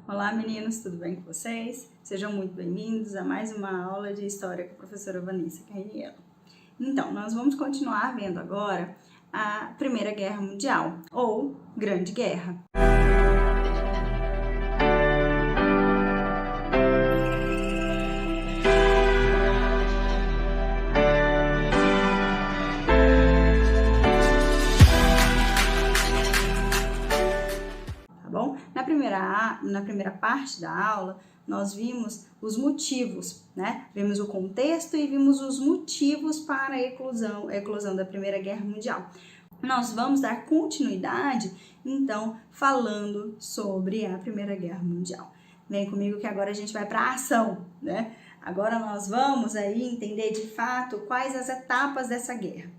Olá meninos, tudo bem com vocês? Sejam muito bem-vindos a mais uma aula de História com a professora Vanessa Carniello. Então, nós vamos continuar vendo agora a Primeira Guerra Mundial, ou Grande Guerra. Na primeira parte da aula, nós vimos os motivos, né? Vimos o contexto e vimos os motivos para a eclosão da Primeira Guerra Mundial. Nós vamos dar continuidade, então, falando sobre a Primeira Guerra Mundial. Vem comigo que agora a gente vai para a ação, né? Agora nós vamos aí entender de fato quais as etapas dessa guerra.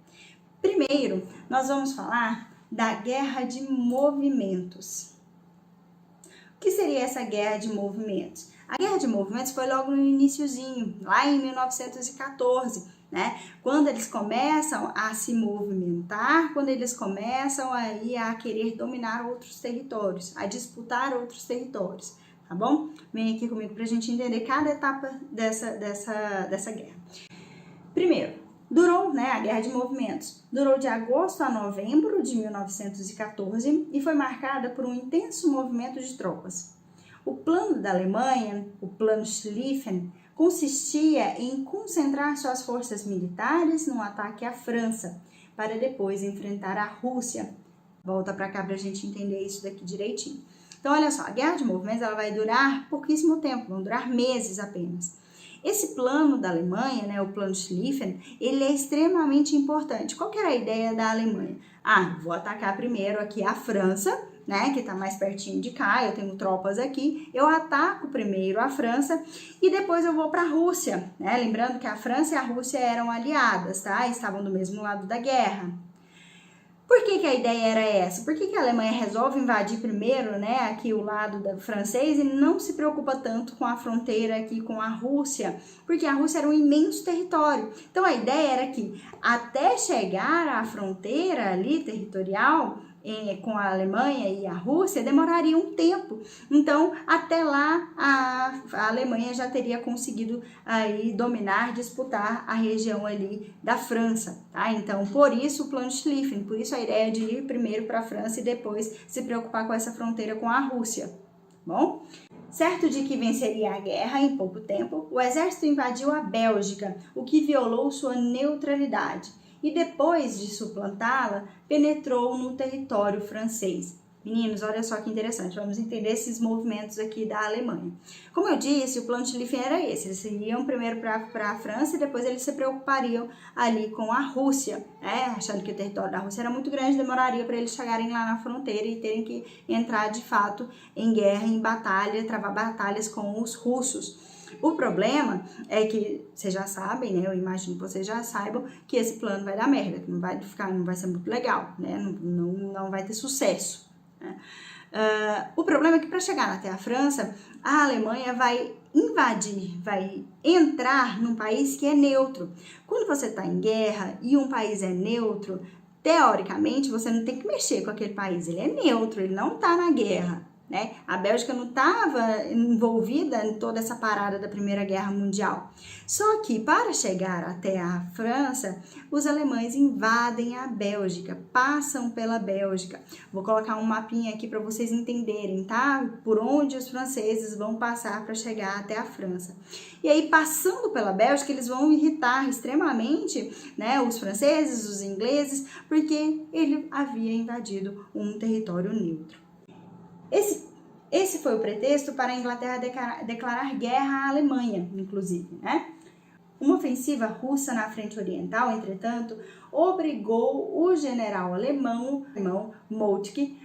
Primeiro, nós vamos falar da Guerra de Movimentos. O que seria essa guerra de movimentos? A guerra de movimentos foi logo no iniciozinho, lá em 1914, né? Quando eles começam a se movimentar, quando eles começam aí a querer dominar outros territórios, a disputar outros territórios, tá bom? Vem aqui comigo pra gente entender cada etapa dessa guerra. Primeiro, durou, né, a Guerra de Movimentos, durou de agosto a novembro de 1914 e foi marcada por um intenso movimento de tropas. O plano da Alemanha, o Plano Schlieffen, consistia em concentrar suas forças militares no ataque à França, para depois enfrentar a Rússia. Volta para cá para a gente entender isso daqui direitinho. Então, olha só, a Guerra de Movimentos ela vai durar pouquíssimo tempo, vão durar meses apenas. Esse plano da Alemanha, né, o Plano Schlieffen, ele é extremamente importante. Qual que era a ideia da Alemanha? Vou atacar primeiro aqui a França, né, que está mais pertinho de cá, eu tenho tropas aqui, eu ataco primeiro a França e depois eu vou para a Rússia, né? Lembrando que a França e a Rússia eram aliadas, tá? Estavam do mesmo lado da guerra. Por que a ideia era essa? Por que a Alemanha resolve invadir primeiro, né, aqui o lado francês e não se preocupa tanto com a fronteira aqui com a Rússia? Porque a Rússia era um imenso território. Então a ideia era que até chegar à fronteira ali territorial com a Alemanha e a Rússia demoraria um tempo. Então até lá a Alemanha já teria conseguido aí dominar, disputar a região ali da França, tá? Então por isso o Plano Schlieffen, por isso a ideia de ir primeiro para a França e depois se preocupar com essa fronteira com a Rússia. Bom, certo de que venceria a guerra em pouco tempo, o exército invadiu a Bélgica, o que violou sua neutralidade. E depois de suplantá-la, penetrou no território francês. Meninos, olha só que interessante, vamos entender esses movimentos aqui da Alemanha. Como eu disse, o plano Schlieffen era esse, eles iriam primeiro para a França e depois eles se preocupariam ali com a Rússia, né? Achando que o território da Rússia era muito grande, demoraria para eles chegarem lá na fronteira e terem que entrar de fato em guerra, em batalha, travar batalhas com os russos. O problema é que vocês já sabem, né? Eu imagino que vocês já saibam que esse plano vai dar merda, que não vai ser muito legal, né? Não vai ter sucesso. Né? O problema é que para chegar até a França, a Alemanha vai invadir, vai entrar num país que é neutro. Quando você está em guerra e um país é neutro, teoricamente você não tem que mexer com aquele país, ele é neutro, ele não está na guerra. Né? A Bélgica não estava envolvida em toda essa parada da Primeira Guerra Mundial. Só que para chegar até a França, os alemães invadem a Bélgica, passam pela Bélgica. Vou colocar um mapinha aqui para vocês entenderem, tá? Por onde os franceses vão passar para chegar até a França. E aí, passando pela Bélgica, eles vão irritar extremamente, né, os franceses, os ingleses, porque ele havia invadido um território neutro. Esse foi o pretexto para a Inglaterra declarar guerra à Alemanha, inclusive, né? Uma ofensiva russa na frente oriental, entretanto, obrigou o general alemão Moltke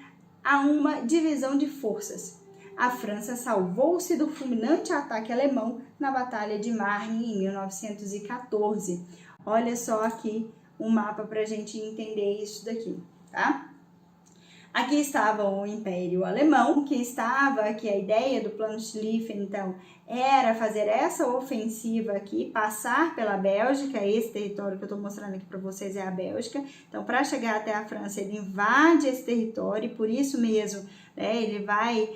a uma divisão de forças. A França salvou-se do fulminante ataque alemão na Batalha de Marne em 1914. Olha só aqui um mapa para a gente entender isso daqui, tá? Aqui estava o Império Alemão, que a ideia do Plano Schlieffen, então, era fazer essa ofensiva aqui, passar pela Bélgica. Esse território que eu estou mostrando aqui para vocês é a Bélgica. Então, para chegar até a França, ele invade esse território e por isso mesmo, né, ele vai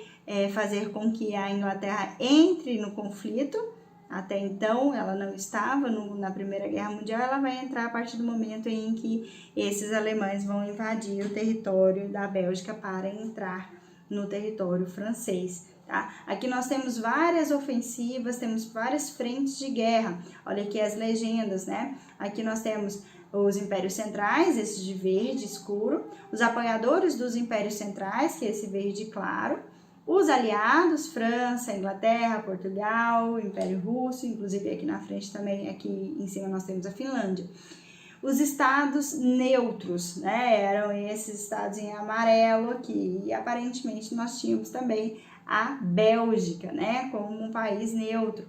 fazer com que a Inglaterra entre no conflito. Até então, ela não estava na Primeira Guerra Mundial, ela vai entrar a partir do momento em que esses alemães vão invadir o território da Bélgica para entrar no território francês. Tá? Aqui nós temos várias ofensivas, temos várias frentes de guerra. Olha aqui as legendas, né? Aqui nós temos os impérios centrais, esse de verde escuro, os apoiadores dos impérios centrais, que é esse verde claro, os aliados, França, Inglaterra, Portugal, Império Russo, inclusive aqui na frente também, aqui em cima nós temos a Finlândia. Os estados neutros, né, eram esses estados em amarelo aqui, e aparentemente nós tínhamos também a Bélgica, né, como um país neutro.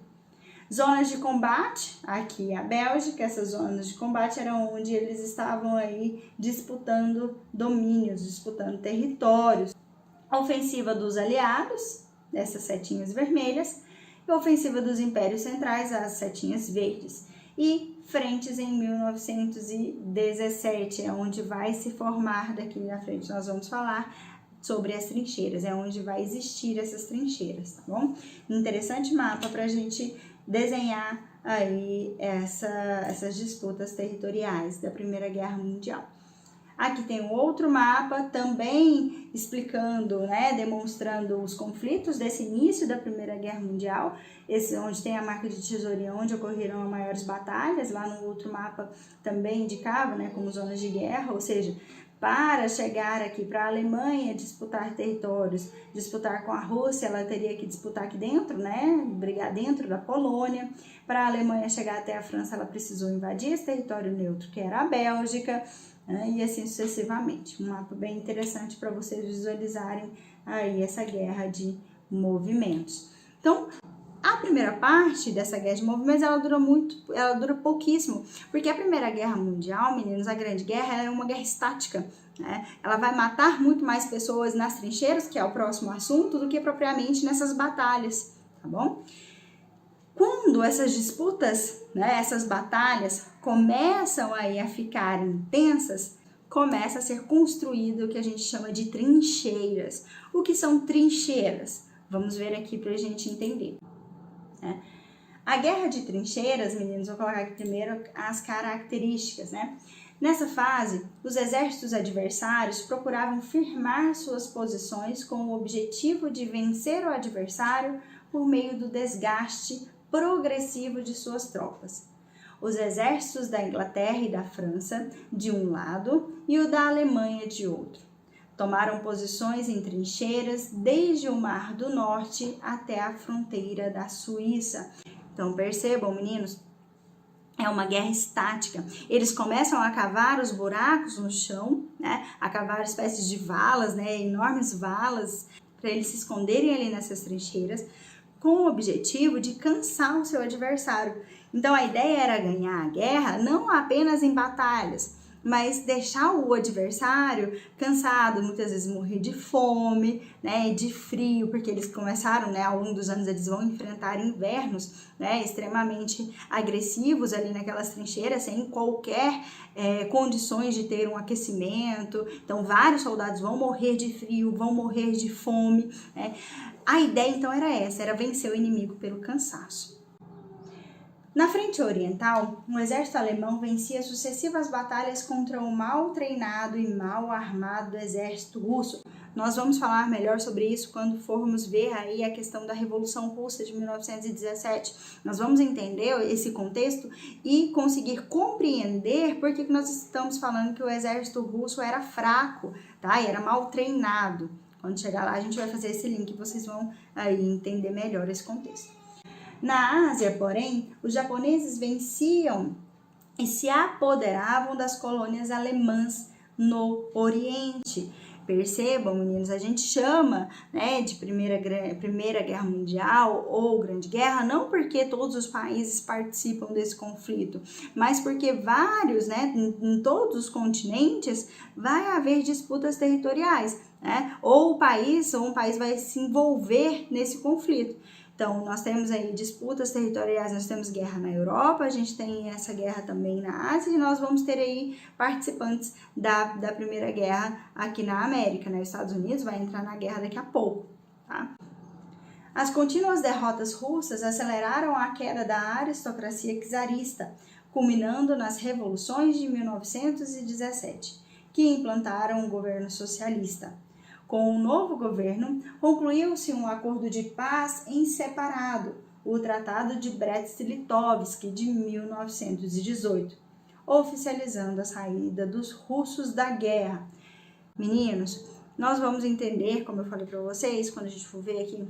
Zonas de combate, aqui a Bélgica, essas zonas de combate eram onde eles estavam aí disputando domínios, disputando territórios. A ofensiva dos aliados, dessas setinhas vermelhas, e a ofensiva dos impérios centrais, as setinhas verdes. E frentes em 1917, é onde vai se formar, daqui na frente nós vamos falar sobre as trincheiras, é onde vai existir essas trincheiras, tá bom? Interessante mapa para a gente desenhar aí essas disputas territoriais da Primeira Guerra Mundial. Aqui tem um outro mapa também explicando, né, demonstrando os conflitos desse início da Primeira Guerra Mundial, esse onde tem a marca de tesourinha, onde ocorreram as maiores batalhas. Lá no outro mapa também indicava, né, como zonas de guerra, ou seja, para chegar aqui para a Alemanha disputar territórios, disputar com a Rússia, ela teria que disputar aqui dentro, né, brigar dentro da Polônia. Para a Alemanha chegar até a França, ela precisou invadir esse território neutro, que era a Bélgica, e assim sucessivamente. Um mapa bem interessante para vocês visualizarem aí essa guerra de movimentos. Então, a primeira parte dessa guerra de movimentos, ela dura pouquíssimo, porque a Primeira Guerra Mundial, meninos, a Grande Guerra, ela é uma guerra estática, né? Ela vai matar muito mais pessoas nas trincheiras, que é o próximo assunto, do que propriamente nessas batalhas, tá bom? Quando essas disputas, né, essas batalhas começam aí a ficar intensas, começa a ser construído o que a gente chama de trincheiras. O que são trincheiras? Vamos ver aqui para a gente entender. A guerra de trincheiras, meninos, vou colocar aqui primeiro as características, né? Nessa fase, os exércitos adversários procuravam firmar suas posições com o objetivo de vencer o adversário por meio do desgaste progressivo de suas tropas. Os exércitos da Inglaterra e da França de um lado e o da Alemanha de outro. Tomaram posições em trincheiras desde o Mar do Norte até a fronteira da Suíça. Então percebam, meninos, é uma guerra estática. Eles começam a cavar os buracos no chão, né? A cavar espécies de valas, né? Enormes valas, para eles se esconderem ali nessas trincheiras, com o objetivo de cansar o seu adversário. Então a ideia era ganhar a guerra não apenas em batalhas, mas deixar o adversário cansado, muitas vezes morrer de fome, né, de frio, porque eles começaram, né, ao longo dos anos eles vão enfrentar invernos, né, extremamente agressivos ali naquelas trincheiras, sem qualquer condições de ter um aquecimento. Então vários soldados vão morrer de frio, vão morrer de fome, né. A ideia então era essa, era vencer o inimigo pelo cansaço. Na frente oriental, o exército alemão vencia sucessivas batalhas contra o mal treinado e mal armado exército russo. Nós vamos falar melhor sobre isso quando formos ver aí a questão da Revolução Russa de 1917. Nós vamos entender esse contexto e conseguir compreender por que nós estamos falando que o exército russo era fraco, tá? E era mal treinado. Quando chegar lá, a gente vai fazer esse link e vocês vão aí entender melhor esse contexto. Na Ásia, porém, os japoneses venciam e se apoderavam das colônias alemãs no Oriente. Percebam, meninos, a gente chama, né, de Primeira Guerra Mundial ou Grande Guerra, não porque todos os países participam desse conflito, mas porque vários, né, em todos os continentes, vai haver disputas territoriais. né? Ou um país vai se envolver nesse conflito. Então, nós temos aí disputas territoriais, nós temos guerra na Europa, a gente tem essa guerra também na Ásia, e nós vamos ter aí participantes da Primeira Guerra aqui na América, né? Os Estados Unidos vai entrar na guerra daqui a pouco, tá? As contínuas derrotas russas aceleraram a queda da aristocracia czarista, culminando nas revoluções de 1917, que implantaram o governo socialista. Com o novo governo, concluiu-se um acordo de paz em separado, o Tratado de Brest-Litovsk de 1918, oficializando a saída dos russos da guerra. Meninos, nós vamos entender, como eu falei para vocês, quando a gente for ver aqui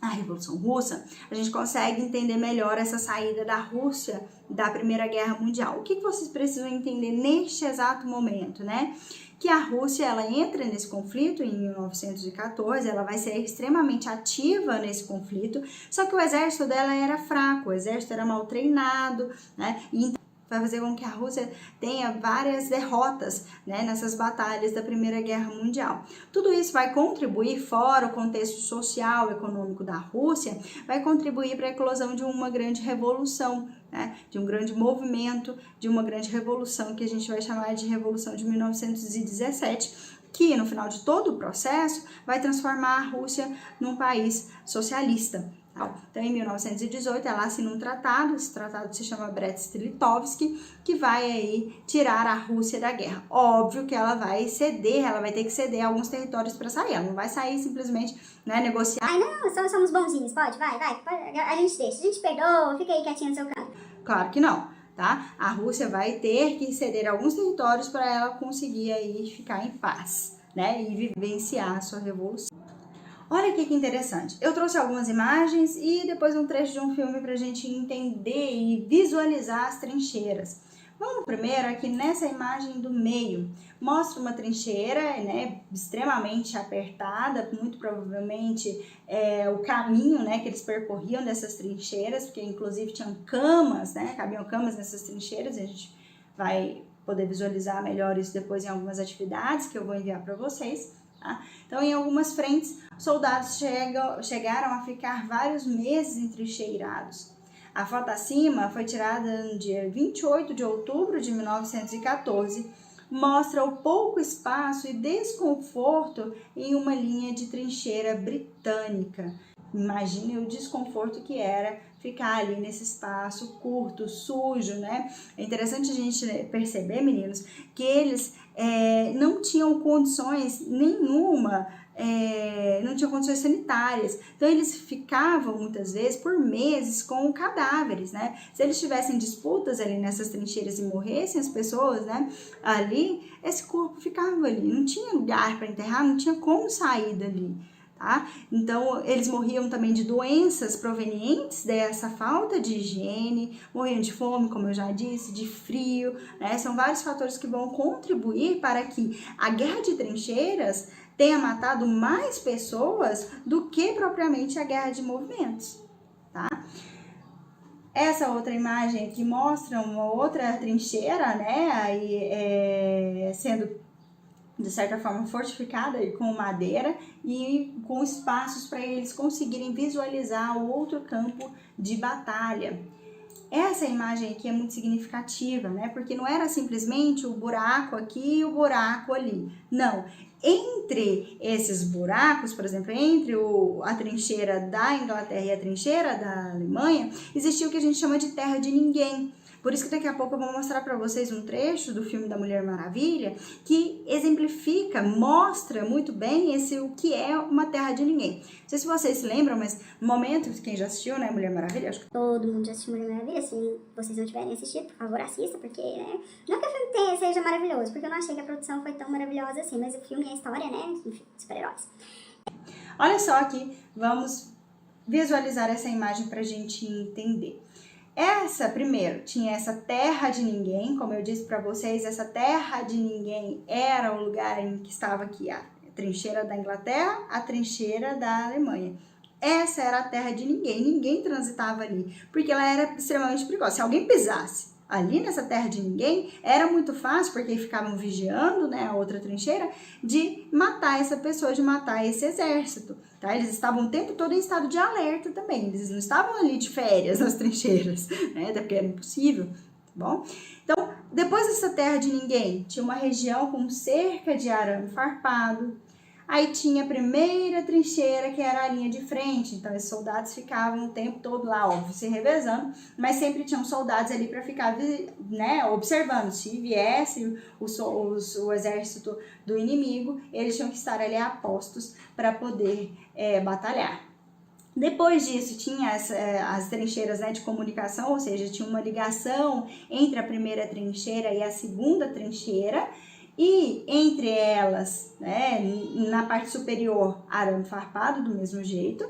a Revolução Russa, a gente consegue entender melhor essa saída da Rússia da Primeira Guerra Mundial. O que vocês precisam entender neste exato momento, né? Que a Rússia, ela entra nesse conflito em 1914, ela vai ser extremamente ativa nesse conflito, só que o exército dela era fraco, o exército era mal treinado, né? E vai fazer com que a Rússia tenha várias derrotas, né, nessas batalhas da Primeira Guerra Mundial. Tudo isso vai contribuir, fora o contexto social e econômico da Rússia, vai contribuir para a eclosão de uma grande revolução, né, de um grande movimento, de uma grande revolução que a gente vai chamar de Revolução de 1917, que no final de todo o processo vai transformar a Rússia num país socialista. Então, em 1918, ela assina um tratado, esse tratado se chama Brest-Litovsk, que vai aí tirar a Rússia da guerra. Óbvio que ela vai ceder, ela vai ter que ceder alguns territórios para sair, ela não vai sair simplesmente, né, negociar. Ai, não, somos bonzinhos, pode, vai, a gente deixa, a gente perdoa, fica aí quietinho no seu canto. Claro que não, tá? A Rússia vai ter que ceder alguns territórios para ela conseguir aí ficar em paz, né, e vivenciar a sua revolução. Olha aqui que interessante, eu trouxe algumas imagens e depois um trecho de um filme para a gente entender e visualizar as trincheiras. Vamos primeiro aqui nessa imagem do meio, mostra uma trincheira, né, extremamente apertada, muito provavelmente o caminho, né, que eles percorriam dessas trincheiras, porque inclusive tinham camas, né, cabiam camas nessas trincheiras, a gente vai poder visualizar melhor isso depois em algumas atividades que eu vou enviar para vocês. Tá? Então, em algumas frentes, soldados chegaram a ficar vários meses entrincheirados. A foto acima foi tirada no dia 28 de outubro de 1914, mostra o pouco espaço e desconforto em uma linha de trincheira britânica. Imagine o desconforto que era ficar ali nesse espaço curto, sujo, né? É interessante a gente perceber, meninos, que eles não tinham condições nenhuma, não tinham condições sanitárias. Então, eles ficavam, muitas vezes, por meses com cadáveres, né? Se eles tivessem disputas ali nessas trincheiras e morressem as pessoas, né, ali, esse corpo ficava ali. Não tinha lugar para enterrar, não tinha como sair dali. Tá? Então, eles morriam também de doenças provenientes dessa falta de higiene, morriam de fome, como eu já disse, de frio, né? São vários fatores que vão contribuir para que a guerra de trincheiras tenha matado mais pessoas do que propriamente a guerra de movimentos, tá? Essa outra imagem aqui mostra uma outra trincheira, né? Aí, sendo de certa forma fortificada com madeira e com espaços para eles conseguirem visualizar o outro campo de batalha. Essa imagem aqui é muito significativa, né? Porque não era simplesmente o buraco aqui e o buraco ali. Não. Entre esses buracos, por exemplo, entre a trincheira da Inglaterra e a trincheira da Alemanha, existia o que a gente chama de terra de ninguém. Por isso que daqui a pouco eu vou mostrar para vocês um trecho do filme da Mulher Maravilha que exemplifica, mostra muito bem o que é uma terra de ninguém. Não sei se vocês se lembram, mas no momento, quem já assistiu, né, Mulher Maravilha? Acho que todo mundo já assistiu Mulher Maravilha. Se vocês não tiverem assistido, por favor, assista, porque, né, não que o filme seja maravilhoso, porque eu não achei que a produção foi tão maravilhosa assim, mas o filme é a história, né, enfim, super-heróis. Olha só aqui, vamos visualizar essa imagem para a gente entender. Primeiro, tinha essa terra de ninguém, como eu disse para vocês, essa terra de ninguém era o lugar em que estava aqui a trincheira da Inglaterra, a trincheira da Alemanha. Essa era a terra de ninguém, ninguém transitava ali, porque ela era extremamente perigosa. Se alguém pisasse ali nessa terra de ninguém, era muito fácil, porque ficavam vigiando, né, a outra trincheira, de matar essa pessoa, de matar esse exército, tá? Eles estavam o tempo todo em estado de alerta também, eles não estavam ali de férias nas trincheiras, né, até porque era impossível, tá bom? Então, depois dessa terra de ninguém, tinha uma região com cerca de arame farpado. Aí tinha a primeira trincheira, que era a linha de frente, então esses soldados ficavam o tempo todo lá, óbvio, se revezando, mas sempre tinham soldados ali para ficar, né, observando. Se viesse o exército do inimigo, eles tinham que estar ali a postos para poder batalhar. Depois disso, tinha as trincheiras, né, de comunicação, ou seja, tinha uma ligação entre a primeira trincheira e a segunda trincheira, e entre elas, né, na parte superior, arame farpado, do mesmo jeito.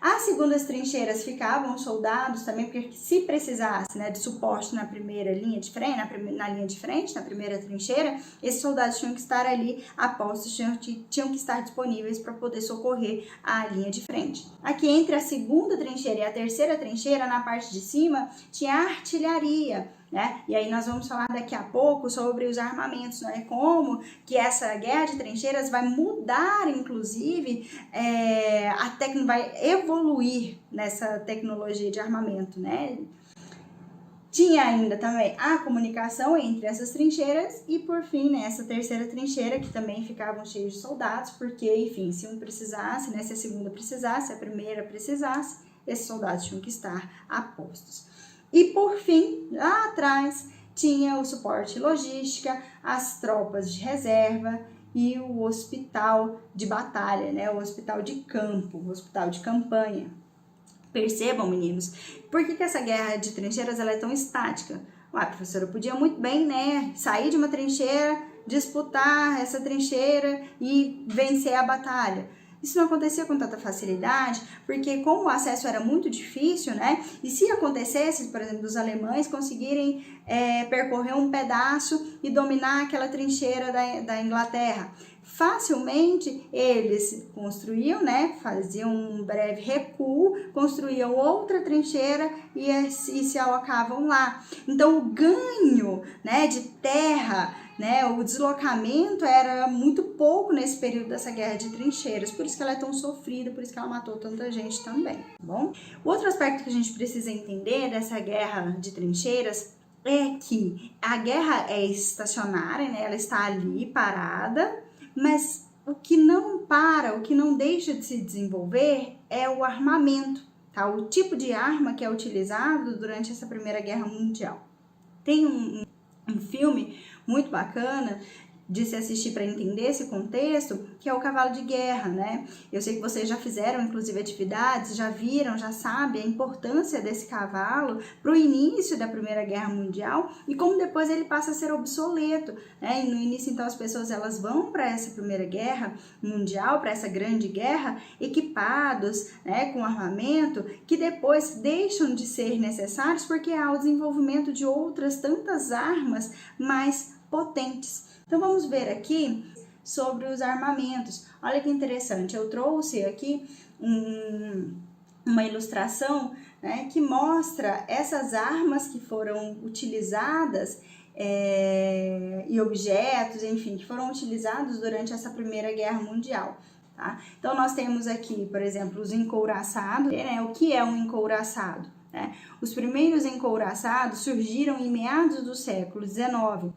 As segundas trincheiras ficavam soldados também, porque se precisasse, né, de suporte na primeira linha de frente, na linha de frente, na primeira trincheira, esses soldados tinham que estar ali a postos, tinham que estar disponíveis para poder socorrer a linha de frente. Aqui entre a segunda trincheira e a terceira trincheira, na parte de cima, tinha artilharia, né? E aí nós vamos falar daqui a pouco sobre os armamentos, né? Como que essa guerra de trincheiras vai mudar, inclusive, vai evoluir nessa tecnologia de armamento, né? Tinha ainda também a comunicação entre essas trincheiras e, por fim, né, essa terceira trincheira, que também ficavam cheios de soldados, porque, enfim, se um precisasse, né, se a segunda precisasse, se a primeira precisasse, esses soldados tinham que estar a postos. E, por fim, lá atrás, tinha o suporte logística, as tropas de reserva e o hospital de batalha, né, o hospital de campo, o hospital de campanha. Percebam, meninos, por que essa guerra de trincheiras ela é tão estática? Ué, professora, eu podia muito bem, né, sair de uma trincheira, disputar essa trincheira e vencer a batalha. Isso não acontecia com tanta facilidade, porque como o acesso era muito difícil, né, e se acontecesse, por exemplo, dos alemães conseguirem percorrer um pedaço e dominar aquela trincheira da Inglaterra, facilmente eles construíam, né, faziam um breve recuo, construíam outra trincheira e se alocavam lá. Então o ganho, né, de terra, né, o deslocamento era muito pouco nesse período dessa guerra de trincheiras, por isso que ela é tão sofrida, por isso que ela matou tanta gente também, tá bom? O outro aspecto que a gente precisa entender dessa guerra de trincheiras é que a guerra é estacionária, né, ela está ali parada, mas o que não para, o que não deixa de se desenvolver é o armamento, tá? O tipo de arma que é utilizado durante essa Primeira Guerra Mundial. Tem um filme muito bacana de se assistir para entender esse contexto, que é o cavalo de guerra, né? Eu sei que vocês já fizeram, inclusive, atividades, já viram, já sabem a importância desse cavalo para o início da Primeira Guerra Mundial e como depois ele passa a ser obsoleto, né? E no início, então, as pessoas elas vão para essa Primeira Guerra Mundial, para essa grande guerra, equipados, né, com armamento, que depois deixam de ser necessários porque há o desenvolvimento de outras tantas armas mais potentes. Então vamos ver aqui sobre os armamentos. Olha que interessante, eu trouxe aqui uma ilustração, né, que mostra essas armas que foram utilizadas e objetos, enfim, que foram utilizados durante essa Primeira Guerra Mundial. Tá? Então nós temos aqui, por exemplo, os encouraçados, né? O que é um encouraçado? Né? Os primeiros encouraçados surgiram em meados do século XIX.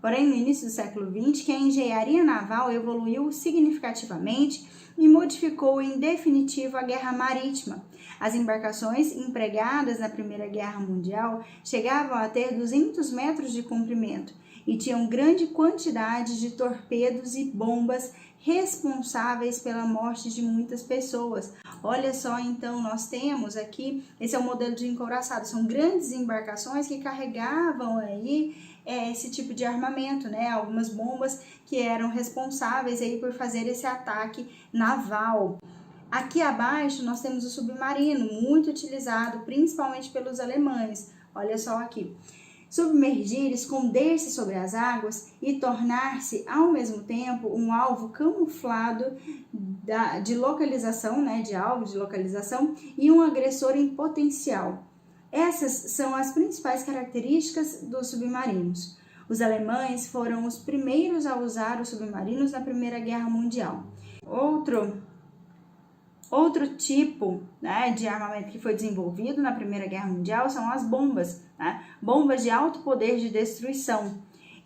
Porém, no início do século XX, que a engenharia naval evoluiu significativamente e modificou em definitivo a guerra marítima. As embarcações empregadas na Primeira Guerra Mundial chegavam a ter 200 metros de comprimento e tinham grande quantidade de torpedos e bombas responsáveis pela morte de muitas pessoas. Olha só, então, nós temos aqui, esse é o modelo de encouraçado, são grandes embarcações que carregavam aí esse tipo de armamento, né? Algumas bombas que eram responsáveis aí por fazer esse ataque naval. Aqui abaixo nós temos o submarino, muito utilizado principalmente pelos alemães. Olha só aqui. Submergir, esconder-se sobre as águas e tornar-se ao mesmo tempo um alvo camuflado de localização, né? De alvo de localização e um agressor em potencial. Essas são as principais características dos submarinos. Os alemães foram os primeiros a usar os submarinos na Primeira Guerra Mundial. Outro tipo, né, de armamento que foi desenvolvido na Primeira Guerra Mundial são as bombas, né? Bombas de alto poder de destruição.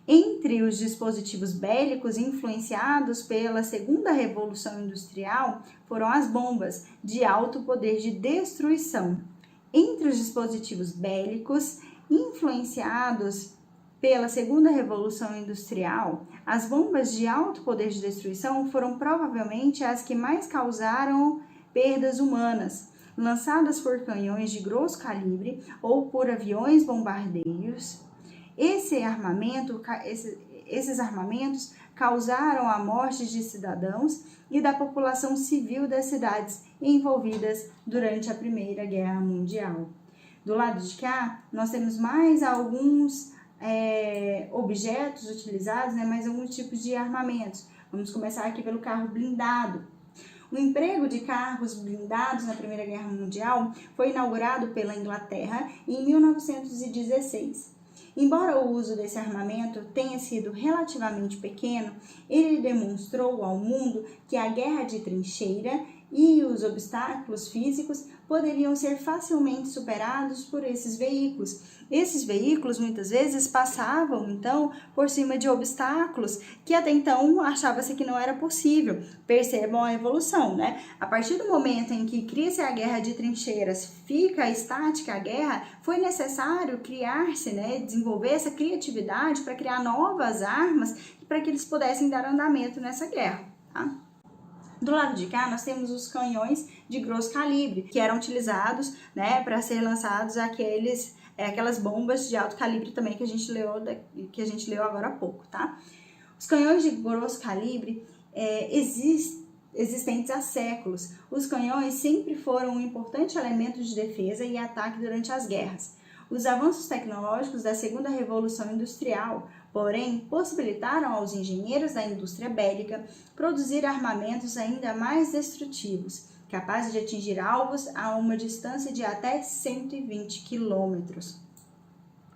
Entre os dispositivos bélicos influenciados pela Segunda Revolução Industrial foram as bombas de alto poder de destruição. Entre os dispositivos bélicos influenciados pela Segunda Revolução Industrial, as bombas de alto poder de destruição foram provavelmente as que mais causaram perdas humanas, lançadas por canhões de grosso calibre ou por aviões bombardeiros. Esses armamentos causaram a morte de cidadãos e da população civil das cidades envolvidas durante a Primeira Guerra Mundial. Do lado de cá, nós temos mais alguns objetos utilizados, né, mais alguns tipos de armamentos. Vamos começar aqui pelo carro blindado. O emprego de carros blindados na Primeira Guerra Mundial foi inaugurado pela Inglaterra em 1916. Embora o uso desse armamento tenha sido relativamente pequeno, ele demonstrou ao mundo que a guerra de trincheira e os obstáculos físicos poderiam ser facilmente superados por esses veículos. Esses veículos muitas vezes passavam então por cima de obstáculos que até então achava-se que não era possível. Percebam a evolução, né? A partir do momento em que cria-se a guerra de trincheiras, fica estática a guerra, foi necessário criar-se, né, desenvolver essa criatividade para criar novas armas para que eles pudessem dar andamento nessa guerra, tá? Do lado de cá, nós temos os canhões de grosso calibre, que eram utilizados, né, para ser lançados aquelas bombas de alto calibre também que a gente leu agora há pouco, tá? Os canhões de grosso calibre existentes há séculos. Os canhões sempre foram um importante elemento de defesa e ataque durante as guerras. Os avanços tecnológicos da Segunda Revolução Industrial, porém, possibilitaram aos engenheiros da indústria bélica produzir armamentos ainda mais destrutivos, capazes de atingir alvos a uma distância de até 120 quilômetros.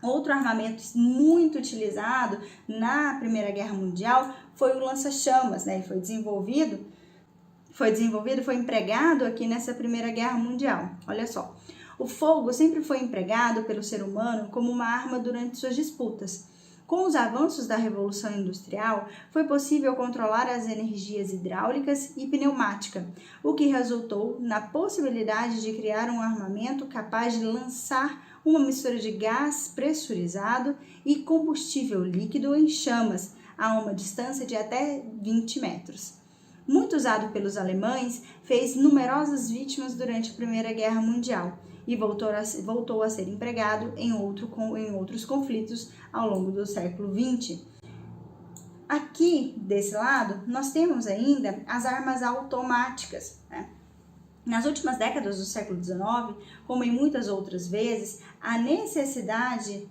Outro armamento muito utilizado na Primeira Guerra Mundial foi o lança-chamas, né? Ele foi desenvolvido, foi empregado aqui nessa Primeira Guerra Mundial. Olha só. O fogo sempre foi empregado pelo ser humano como uma arma durante suas disputas. Com os avanços da Revolução Industrial, foi possível controlar as energias hidráulicas e pneumática, o que resultou na possibilidade de criar um armamento capaz de lançar uma mistura de gás pressurizado e combustível líquido em chamas a uma distância de até 20 metros. Muito usado pelos alemães, fez numerosas vítimas durante a Primeira Guerra Mundial e voltou a ser empregado em outros conflitos ao longo do século XX. Aqui, desse lado, nós temos ainda as armas automáticas, né? Nas últimas décadas do século XIX, como em muitas outras vezes, a necessidade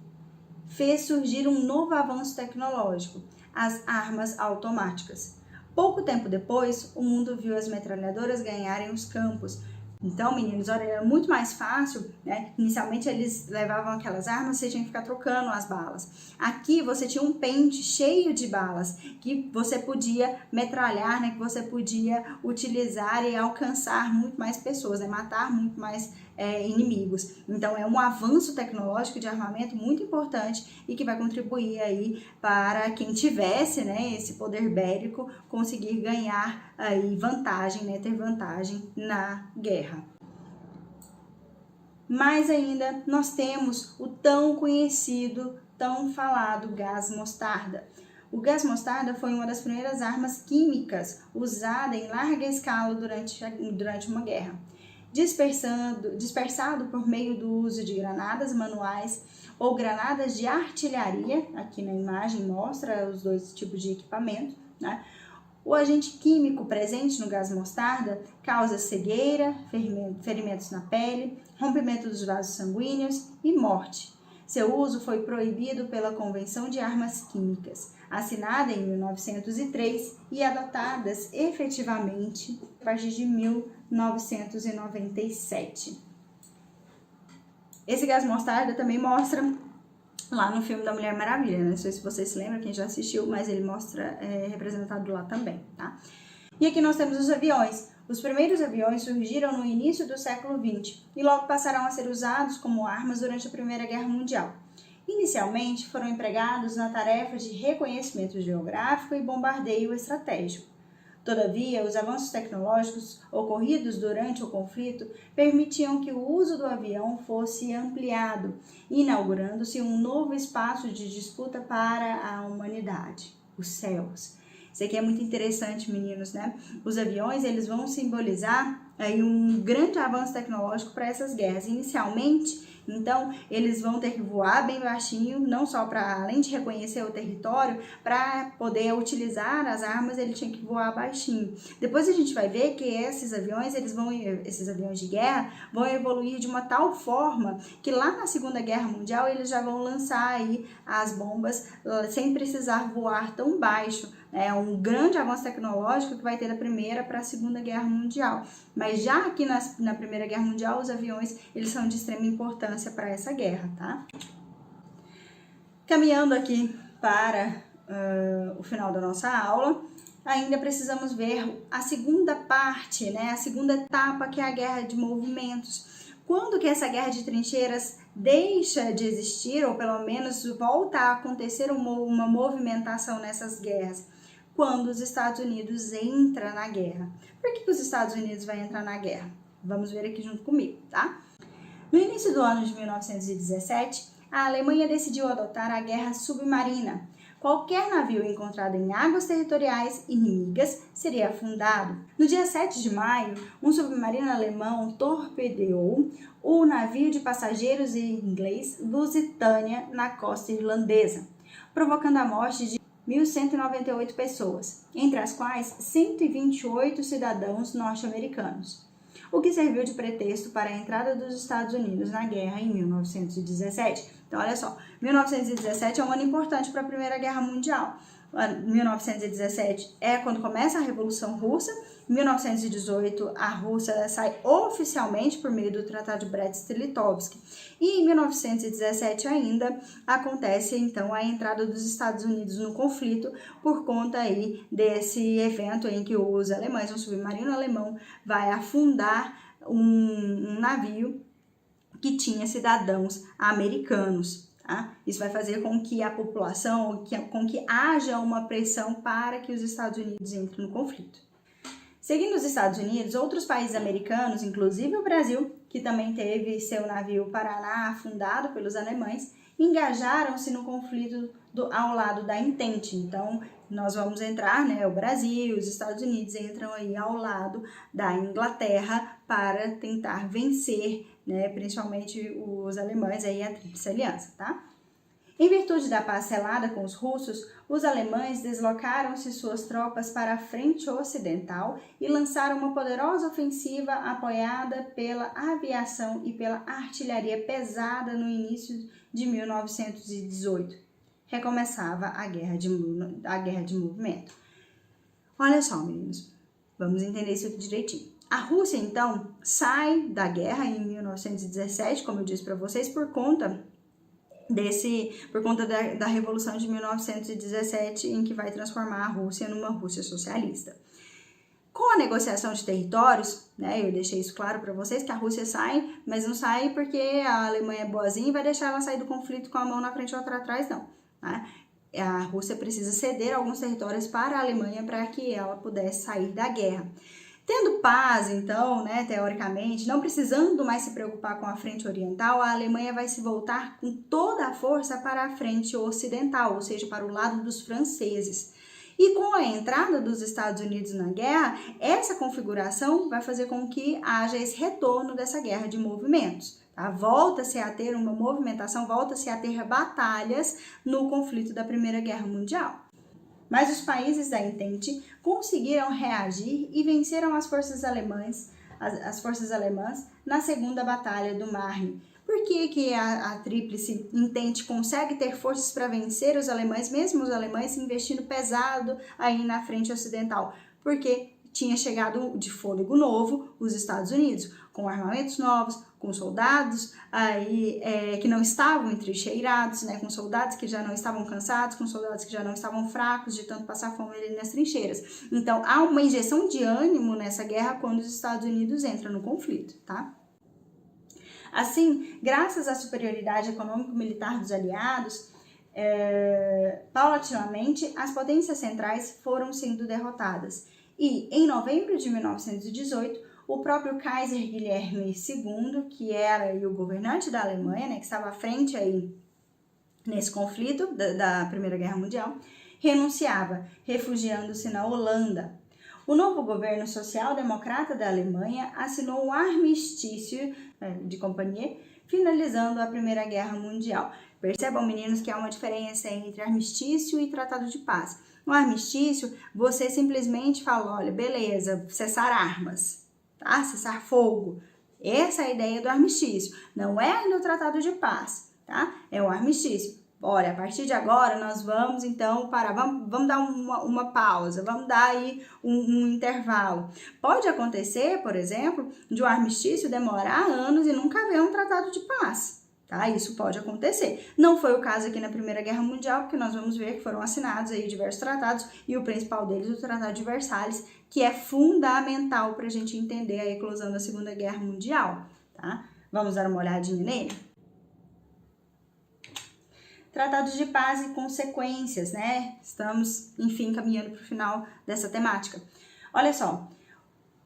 fez surgir um novo avanço tecnológico, as armas automáticas. Pouco tempo depois, o mundo viu as metralhadoras ganharem os campos. Então, meninos, olha, era muito mais fácil, né? Inicialmente eles levavam aquelas armas, você tinha que ficar trocando as balas. Aqui você tinha um pente cheio de balas que você podia metralhar, né? Que você podia utilizar e alcançar muito mais pessoas, né? Matar muito mais inimigos. Então, é um avanço tecnológico de armamento muito importante e que vai contribuir aí para quem tivesse, né, esse poder bélico conseguir ganhar aí vantagem, né, ter vantagem na guerra. Mas ainda nós temos o tão conhecido, tão falado gás mostarda. O gás mostarda foi uma das primeiras armas químicas usada em larga escala durante uma guerra. Dispersado por meio do uso de granadas manuais ou granadas de artilharia, aqui na imagem mostra os dois tipos de equipamento, né? O agente químico presente no gás mostarda causa cegueira, ferimentos na pele, rompimento dos vasos sanguíneos e morte. Seu uso foi proibido pela Convenção de Armas Químicas, assinada em 1903 e adotadas efetivamente a partir de 1997. Esse gás mostarda também mostra lá no filme da Mulher Maravilha, né? Não sei se vocês se lembram, quem já assistiu, mas ele mostra representado lá também, tá? E aqui nós temos os aviões. Os primeiros aviões surgiram no início do século XX e logo passaram a ser usados como armas durante a Primeira Guerra Mundial. Inicialmente foram empregados na tarefa de reconhecimento geográfico e bombardeio estratégico. Todavia, os avanços tecnológicos ocorridos durante o conflito permitiam que o uso do avião fosse ampliado, inaugurando-se um novo espaço de disputa para a humanidade, os céus. Isso aqui é muito interessante, meninos, né? Os aviões, eles vão simbolizar aí um grande avanço tecnológico para essas guerras. Inicialmente, então, eles vão ter que voar bem baixinho, não só para, além de reconhecer o território, para poder utilizar as armas, ele tinha que voar baixinho. Depois a gente vai ver que esses aviões de guerra, vão evoluir de uma tal forma que lá na Segunda Guerra Mundial eles já vão lançar aí as bombas sem precisar voar tão baixo. É um grande avanço tecnológico que vai ter da Primeira para a Segunda Guerra Mundial. Mas já aqui na Primeira Guerra Mundial, os aviões eles são de extrema importância para essa guerra, tá? Caminhando aqui para o final da nossa aula, ainda precisamos ver a segunda parte, né? A segunda etapa, que é a guerra de movimentos. Quando que essa guerra de trincheiras deixa de existir, ou pelo menos volta a acontecer uma movimentação nessas guerras? Quando os Estados Unidos entram na guerra. Por que os Estados Unidos vai entrar na guerra? Vamos ver aqui junto comigo, tá? No início do ano de 1917, a Alemanha decidiu adotar a guerra submarina. Qualquer navio encontrado em águas territoriais inimigas seria afundado. No dia 7 de maio, um submarino alemão torpedeou o navio de passageiros inglês Lusitânia na costa irlandesa, provocando a morte de 1.198 pessoas, entre as quais 128 cidadãos norte-americanos, o que serviu de pretexto para a entrada dos Estados Unidos na guerra em 1917. Então, olha só, 1917 é um ano importante para a Primeira Guerra Mundial. 1917 é quando começa a Revolução Russa. Em 1918, a Rússia sai oficialmente por meio do Tratado de Brest-Litovsk. E em 1917 ainda acontece, então, a entrada dos Estados Unidos no conflito por conta aí desse evento em que os alemães, um submarino alemão, vai afundar um navio que tinha cidadãos americanos. Tá? Isso vai fazer com que a população, com que haja uma pressão para que os Estados Unidos entrem no conflito. Seguindo os Estados Unidos, outros países americanos, inclusive o Brasil, que também teve seu navio Paraná afundado pelos alemães, engajaram-se no conflito ao lado da Entente. Então, nós vamos entrar, né, o Brasil, os Estados Unidos entram aí ao lado da Inglaterra para tentar vencer, né, principalmente os alemães, aí a Tríplice Aliança, tá? Em virtude da paz selada com os russos, os alemães deslocaram-se suas tropas para a frente ocidental e lançaram uma poderosa ofensiva apoiada pela aviação e pela artilharia pesada no início de 1918. Recomeçava a guerra de movimento. Olha só, meninos, vamos entender isso aqui direitinho. A Rússia, então, sai da guerra em 1917, como eu disse para vocês, por conta da Revolução de 1917, em que vai transformar a Rússia numa Rússia socialista. Com a negociação de territórios, né, eu deixei isso claro para vocês, que a Rússia sai, mas não sai porque a Alemanha é boazinha e vai deixar ela sair do conflito com a mão na frente e outra atrás, não. Né? A Rússia precisa ceder alguns territórios para a Alemanha para que ela pudesse sair da guerra. Tendo paz, então, né, teoricamente, não precisando mais se preocupar com a frente oriental, a Alemanha vai se voltar com toda a força para a frente ocidental, ou seja, para o lado dos franceses. E com a entrada dos Estados Unidos na guerra, essa configuração vai fazer com que haja esse retorno dessa guerra de movimentos. Tá? Volta-se a ter uma movimentação, volta-se a ter batalhas no conflito da Primeira Guerra Mundial. Mas os países da Entente conseguiram reagir e venceram as forças alemãs na Segunda Batalha do Marne. Por que a Tríplice Entente consegue ter forças para vencer os alemães, mesmo os alemães investindo pesado aí na frente ocidental? Porque tinha chegado de fôlego novo os Estados Unidos, com armamentos novos, com soldados aí, que não estavam entrincheirados, né, com soldados que já não estavam cansados, com soldados que já não estavam fracos de tanto passar fome ali nas trincheiras. Então, há uma injeção de ânimo nessa guerra quando os Estados Unidos entram no conflito, tá? Assim, graças à superioridade econômico-militar dos aliados, paulatinamente, as potências centrais foram sendo derrotadas. E, em novembro de 1918, o próprio Kaiser Guilherme II, que era o governante da Alemanha, né, que estava à frente aí nesse conflito da Primeira Guerra Mundial, renunciava, refugiando-se na Holanda. O novo governo social-democrata da Alemanha assinou um armistício de companhia, finalizando a Primeira Guerra Mundial. Percebam, meninos, que há uma diferença entre armistício e tratado de paz. No armistício, você simplesmente fala, olha, beleza, cessar armas, tá? Cessar fogo. Essa é a ideia do armistício. Não é ainda o tratado de paz, tá? É o armistício. Olha, a partir de agora nós vamos então parar, vamos dar uma pausa, vamos dar aí um intervalo. Pode acontecer, por exemplo, de um armistício demorar anos e nunca haver um tratado de paz, tá? Isso pode acontecer. Não foi o caso aqui na Primeira Guerra Mundial, porque nós vamos ver que foram assinados aí diversos tratados e o principal deles, o Tratado de Versalhes, que é fundamental para a gente entender a eclosão da Segunda Guerra Mundial, tá? Vamos dar uma olhadinha nele? Tratados de paz e consequências, né? Estamos, enfim, caminhando para o final dessa temática. Olha só,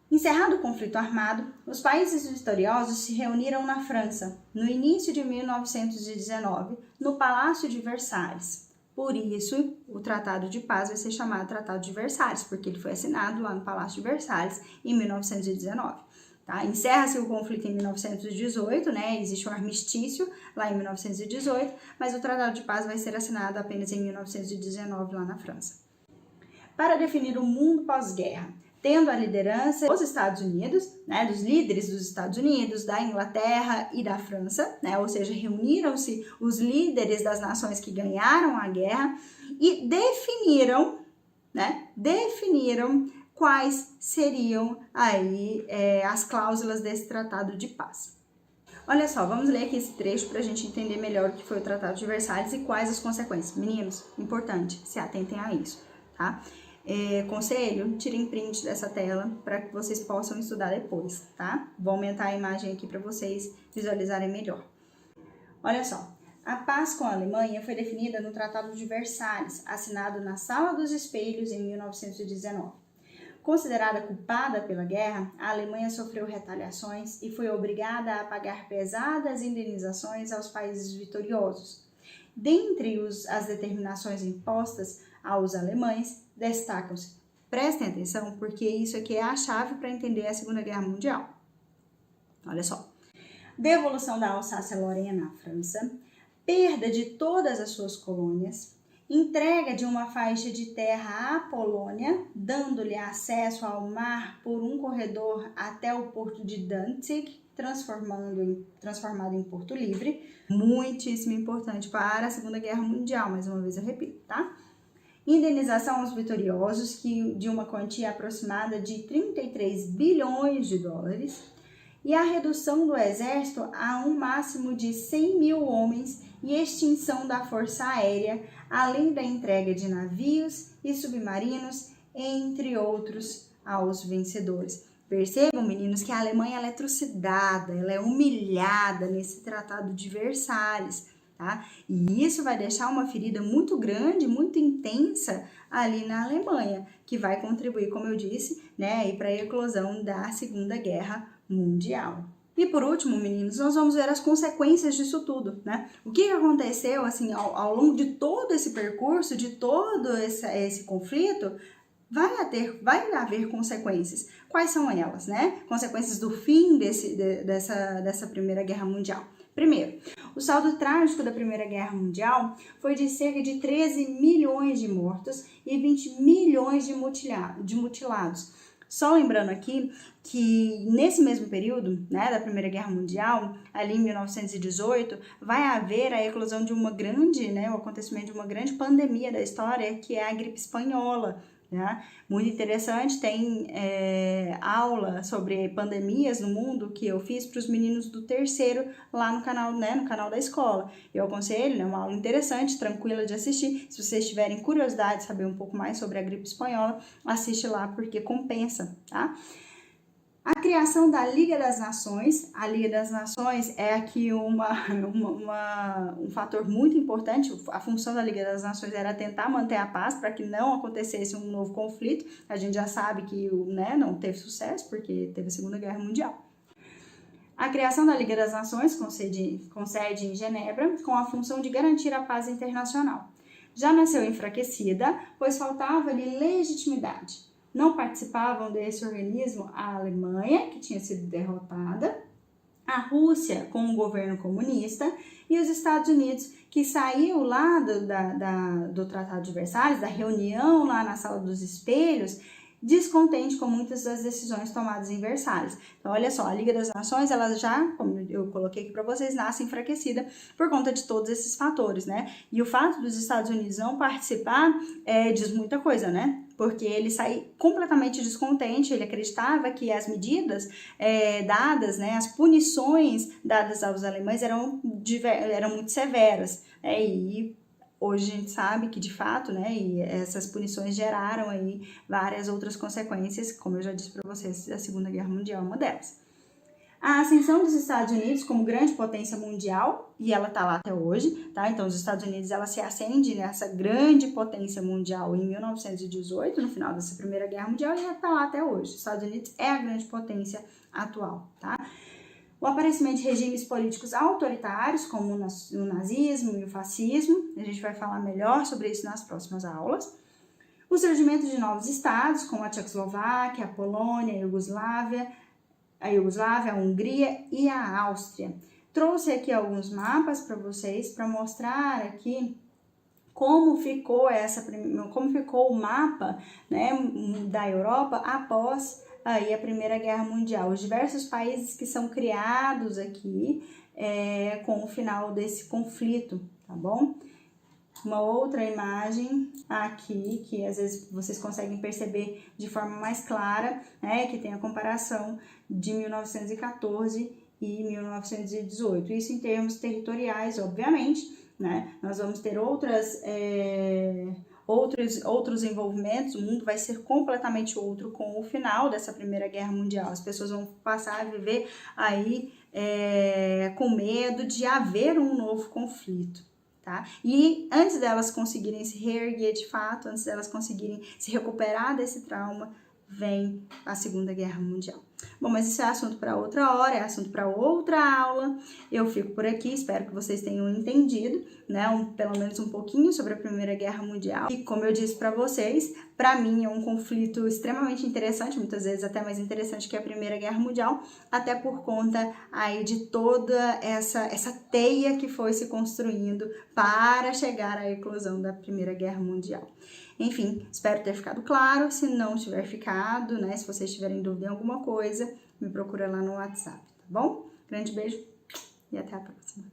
encerrado o conflito armado, os países vitoriosos se reuniram na França, no início de 1919, no Palácio de Versalhes. Por isso, o Tratado de Paz vai ser chamado Tratado de Versalhes, porque ele foi assinado lá no Palácio de Versalhes em 1919. Tá? Encerra-se o conflito em 1918, né? Existe um armistício lá em 1918, mas o Tratado de Paz vai ser assinado apenas em 1919 lá na França. Para definir o mundo pós-guerra, tendo a liderança dos Estados Unidos, né, dos líderes dos Estados Unidos, da Inglaterra e da França, né, ou seja, reuniram-se os líderes das nações que ganharam a guerra e definiram quais seriam aí as cláusulas desse Tratado de Paz. Olha só, vamos ler aqui esse trecho para a gente entender melhor o que foi o Tratado de Versalhes e quais as consequências. Meninos, importante, se atentem a isso, tá? Conselho, tirem print dessa tela para que vocês possam estudar depois, tá? Vou aumentar a imagem aqui para vocês visualizarem melhor. Olha só, a paz com a Alemanha foi definida no Tratado de Versalhes, assinado na Sala dos Espelhos em 1919. Considerada culpada pela guerra, a Alemanha sofreu retaliações e foi obrigada a pagar pesadas indenizações aos países vitoriosos. Dentre as determinações impostas aos alemães, destacam-se, prestem atenção, porque isso aqui é a chave para entender a Segunda Guerra Mundial. Olha só, devolução da Alsácia-Lorena à França, perda de todas as suas colônias, entrega de uma faixa de terra à Polônia, dando-lhe acesso ao mar por um corredor até o porto de Danzig, transformado em Porto Livre. Muitíssimo importante para a Segunda Guerra Mundial, mais uma vez eu repito, tá? Indenização aos vitoriosos, de uma quantia aproximada de 33 bilhões de dólares, e a redução do exército a um máximo de 100 mil homens e extinção da força aérea, além da entrega de navios e submarinos, entre outros, aos vencedores. Percebam, meninos, que a Alemanha ela é trucidada, ela é humilhada nesse Tratado de Versalhes, tá? E isso vai deixar uma ferida muito grande, muito intensa ali na Alemanha, que vai contribuir, como eu disse, né, para a eclosão da Segunda Guerra Mundial. E por último, meninos, nós vamos ver as consequências disso tudo, né? O que aconteceu, assim, ao longo de todo esse percurso, de todo esse conflito, vai haver consequências. Quais são elas, né? Consequências do fim dessa Primeira Guerra Mundial. Primeiro, o saldo trágico da Primeira Guerra Mundial foi de cerca de 13 milhões de mortos e 20 milhões de mutilados. Só lembrando aqui que nesse mesmo período, né, da Primeira Guerra Mundial, ali em 1918, vai haver a eclosão de uma grande, né, o acontecimento de uma grande pandemia da história, que é a gripe espanhola, né? Muito interessante, tem aula sobre pandemias no mundo que eu fiz para os meninos do terceiro lá no canal, né, no canal da escola. Eu aconselho, né, uma aula interessante, tranquila de assistir. Se vocês tiverem curiosidade de saber um pouco mais sobre a gripe espanhola, assiste lá porque compensa, tá? A criação da Liga das Nações. A Liga das Nações é aqui um fator muito importante. A função da Liga das Nações era tentar manter a paz para que não acontecesse um novo conflito. A gente já sabe que, né, não teve sucesso porque teve a Segunda Guerra Mundial. A criação da Liga das Nações, com sede em Genebra, com a função de garantir a paz internacional. Já nasceu enfraquecida, pois faltava-lhe legitimidade. Não participavam desse organismo a Alemanha, que tinha sido derrotada, a Rússia, com o governo comunista, e os Estados Unidos, que saiu lá do Tratado de Versalhes, da reunião lá na Sala dos Espelhos, descontente com muitas das decisões tomadas em Versalhes. Então, olha só, a Liga das Nações, ela já, como eu coloquei aqui para vocês, nasce enfraquecida por conta de todos esses fatores, né? E o fato dos Estados Unidos não participar diz muita coisa, né? Porque ele saiu completamente descontente, ele acreditava que as medidas dadas, né, as punições dadas aos alemães eram muito severas, e hoje a gente sabe que, de fato, né, e essas punições geraram aí várias outras consequências, como eu já disse para vocês, a Segunda Guerra Mundial é uma delas. A ascensão dos Estados Unidos como grande potência mundial, e ela está lá até hoje, tá? Então, os Estados Unidos, ela se acende nessa grande potência mundial em 1918, no final dessa Primeira Guerra Mundial, e ela está lá até hoje. Os Estados Unidos é a grande potência atual, tá? O aparecimento de regimes políticos autoritários, como o nazismo e o fascismo, a gente vai falar melhor sobre isso nas próximas aulas. O surgimento de novos estados, como a Tchecoslováquia, a Polônia, a Iugoslávia, a Hungria e a Áustria. Trouxe aqui alguns mapas para vocês, para mostrar aqui como ficou o mapa, né, da Europa após aí a Primeira Guerra Mundial. Os diversos países que são criados aqui com o final desse conflito, tá bom? Uma outra imagem aqui, que às vezes vocês conseguem perceber de forma mais clara, né, que tem a comparação de 1914 e 1918. Isso em termos territoriais, obviamente, né? Nós vamos ter outros envolvimentos, o mundo vai ser completamente outro com o final dessa Primeira Guerra Mundial. As pessoas vão passar a viver aí com medo de haver um novo conflito. Tá? E antes delas conseguirem se reerguer de fato, antes delas conseguirem se recuperar desse trauma, vem a Segunda Guerra Mundial. Bom, mas isso é assunto para outra hora, é assunto para outra aula. Eu fico por aqui, espero que vocês tenham entendido, né, pelo menos um pouquinho sobre a Primeira Guerra Mundial. E como eu disse para vocês, para mim é um conflito extremamente interessante, muitas vezes até mais interessante que a Primeira Guerra Mundial, até por conta aí de toda essa teia que foi se construindo para chegar à eclosão da Primeira Guerra Mundial. Enfim, espero ter ficado claro. Se não tiver ficado, né, se vocês tiverem dúvida em alguma coisa, me procura lá no WhatsApp, tá bom? Grande beijo e até a próxima.